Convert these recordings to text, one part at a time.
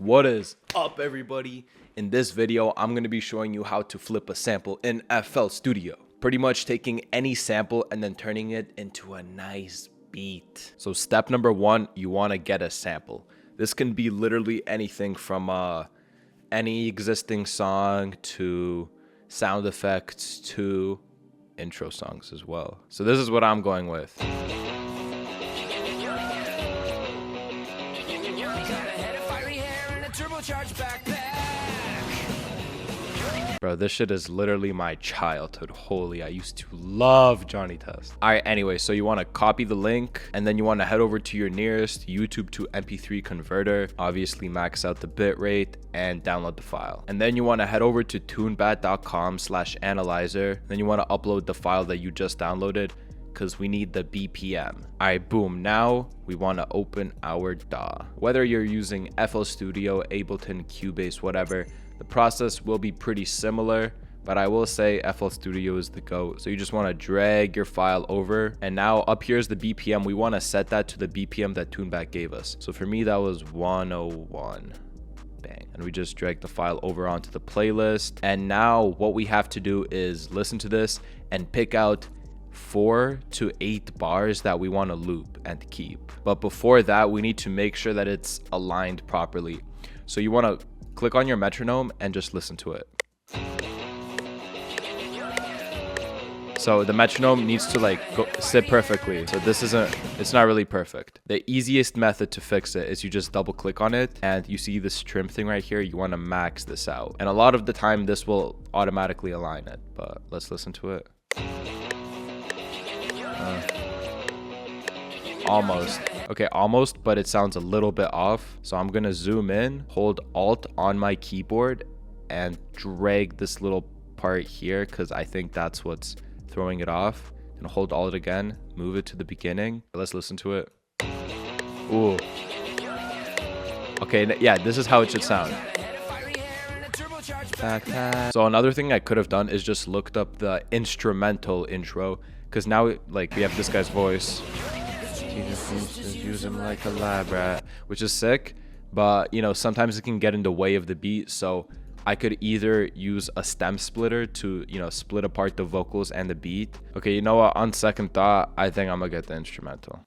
What is up, everybody? In this video, I'm going to be showing you how to flip a sample in FL Studio. Pretty much taking any sample and then turning it into a nice beat. So step number one, you want to get a sample. This can be literally anything from any existing song to sound effects to intro songs as well. So this is what I'm going with. Bro, this shit is literally my childhood. Holy, I used to love Johnny Test. All right, anyway, so you want to copy the link and then you want to head over to your nearest YouTube to MP3 converter, obviously max out the bitrate and download the file. And then you want to head over to tunebat.com/analyzer. Then you want to upload the file that you just downloaded because we need the BPM. All right, boom. Now we want to open our DAW. Whether you're using FL Studio, Ableton, Cubase, whatever, the process will be pretty similar, but I will say FL Studio is the GOAT. So you just want to drag your file over, and now up here is the BPM. We want to set that to the BPM that TuneBat gave us. So for me, that was 101. Bang. And we just drag the file over onto the playlist. And now what we have to do is listen to this and pick out 4 to 8 bars that we want to loop and keep. But before that, we need to make sure that it's aligned properly. So you want to click on your metronome and just listen to it. So the metronome needs to sit perfectly. So it's not really perfect. The easiest method to fix it is you just double click on it and you see this trim thing right here. You want to max this out. And a lot of the time this will automatically align it, but let's listen to it. Almost. Okay, almost, but it sounds a little bit off. So I'm gonna zoom in, hold Alt on my keyboard, and drag this little part here because I think that's what's throwing it off. And hold Alt again, move it to the beginning. Let's listen to it. Ooh. Okay, yeah, this is how it should sound. So another thing I could have done is just looked up the instrumental intro, because now we have this guy's voice. Use him like a lab rat, which is sick, but sometimes it can get in the way of the beat. So I could either use a stem splitter to split apart the vocals and the beat. Okay, you know what, on second thought, I think I'm gonna get the instrumental.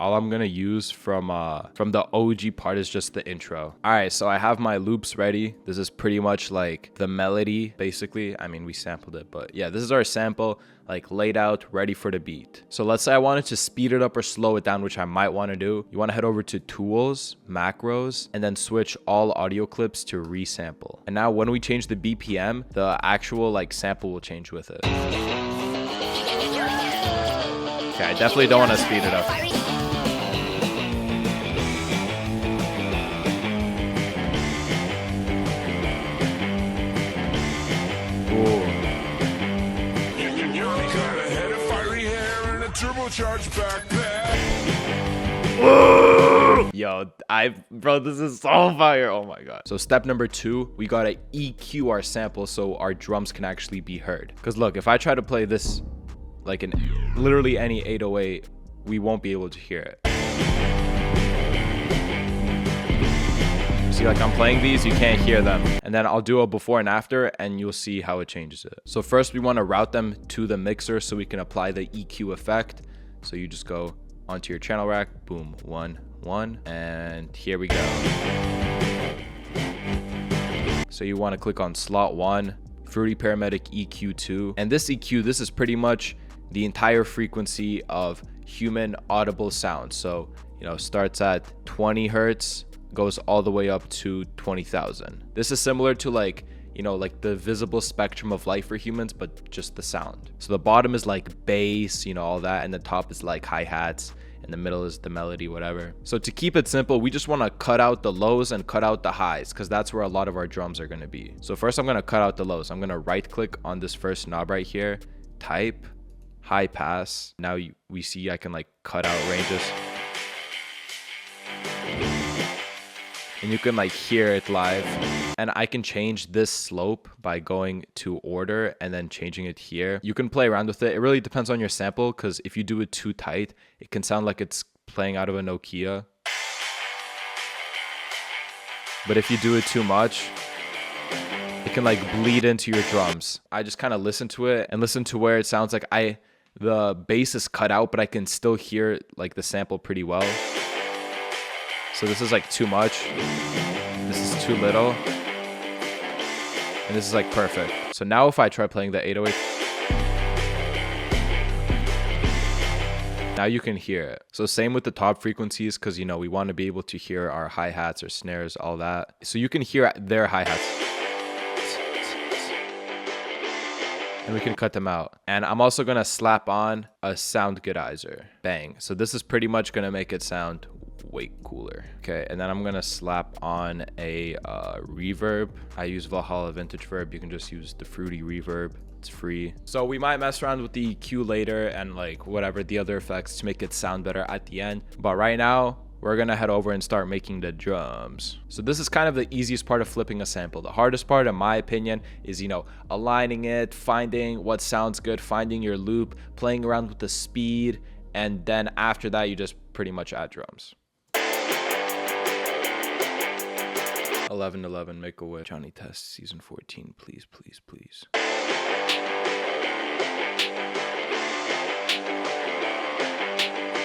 All I'm gonna use from the OG part is just the intro. All right, so I have my loops ready. This is pretty much like the melody, basically. I mean, we sampled it, but yeah, this is our sample, laid out, ready for the beat. So let's say I wanted to speed it up or slow it down, which I might want to do. You want to head over to Tools, Macros, and then switch all audio clips to resample. And now when we change the BPM, the actual sample will change with it. Okay, I definitely don't want to speed it up. Yo, bro, this is so fire. Oh my god. So step number 2, we gotta EQ our sample so our drums can actually be heard. Because look, if I try to play this in literally any 808, we won't be able to hear it. See, I'm playing these, you can't hear them. And then I'll do a before and after and you'll see how it changes it. So first we want to route them to the mixer so we can apply the EQ effect. So you just go onto your channel rack, boom, 1, 1, and here we go. So you want to click on slot 1, Fruity Paramedic EQ 2. And this EQ, this is pretty much the entire frequency of human audible sound. So, starts at 20 hertz, goes all the way up to 20,000. This is similar to the visible spectrum of light for humans, but just the sound. So the bottom is bass, all that, and the top is hi-hats, and the middle is the melody, whatever. So to keep it simple, we just want to cut out the lows and cut out the highs, because that's where a lot of our drums are going to be. So first I'm going to cut out the lows. I'm going to right click on this first knob right here, type high pass. Now we see I can cut out ranges. And you can hear it live. And I can change this slope by going to order and then changing it here. You can play around with it. It really depends on your sample, because if you do it too tight, it can sound like it's playing out of a Nokia. But if you do it too much, it can like bleed into your drums. I just kind of listen to it and listen to where it sounds like the bass is cut out, but I can still hear like the sample pretty well. So this is like too much. This is too little. And this is like perfect. So now if I try playing the 808, now you can hear it. So same with the top frequencies, because you know we want to be able to hear our hi-hats or snares, all that. So you can hear their hi-hats. And we can cut them out. And I'm also gonna slap on a sound goodizer. Bang. So this is pretty much gonna make it sound way cooler. Okay, and then I'm gonna slap on a reverb. I use Valhalla Vintage Verb. You can just use the Fruity Reverb. It's free. So we might mess around with the EQ later and like whatever the other effects to make it sound better at the end. But right now, we're gonna head over and start making the drums. So this is kind of the easiest part of flipping a sample. The hardest part, in my opinion, is, you know, aligning it, finding what sounds good, finding your loop, playing around with the speed, and then after that, you just pretty much add drums. 1111, Make a Wish, Johnny Test, season 14, please, please, please.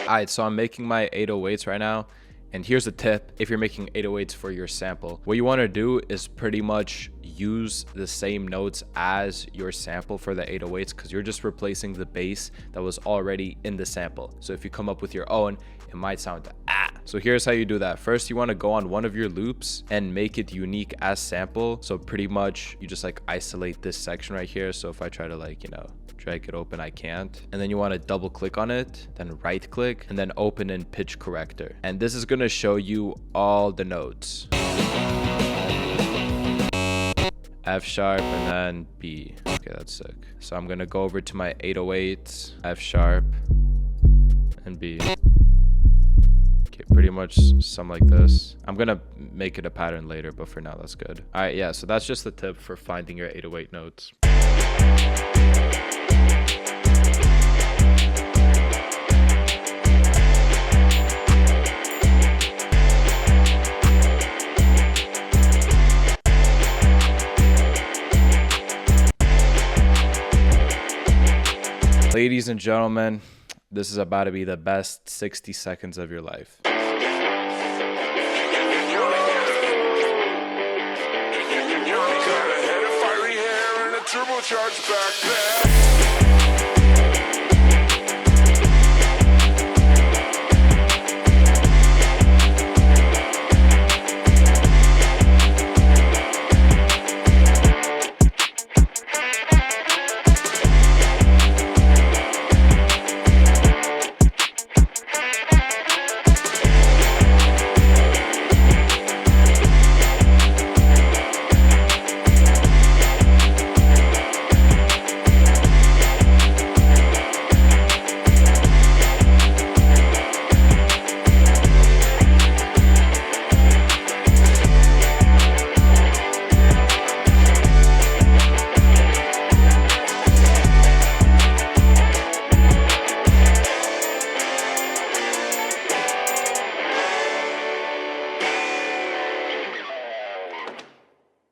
Alright, so I'm making my 808s right now, and here's a tip if you're making 808s for your sample. What you want to do is pretty much use the same notes as your sample for the 808s, because you're just replacing the bass that was already in the sample. So if you come up with your own, it might sound So here's how you do that. First, you want to go on one of your loops and make it unique as sample. So pretty much you just like isolate this section right here. So if I try to like, you know, drag it open, I can't. And then you want to double click on it, then right click, and then open in pitch corrector. And this is going to show you all the notes. F sharp and then B. Okay, that's sick. So I'm going to go over to my 808, F sharp and B. Okay, pretty much something like this. I'm gonna make it a pattern later, but for now that's good. All right, yeah, so that's just the tip for finding your 808 notes. Ladies and gentlemen, this is about to be the best 60 seconds of your life. Turbocharged back.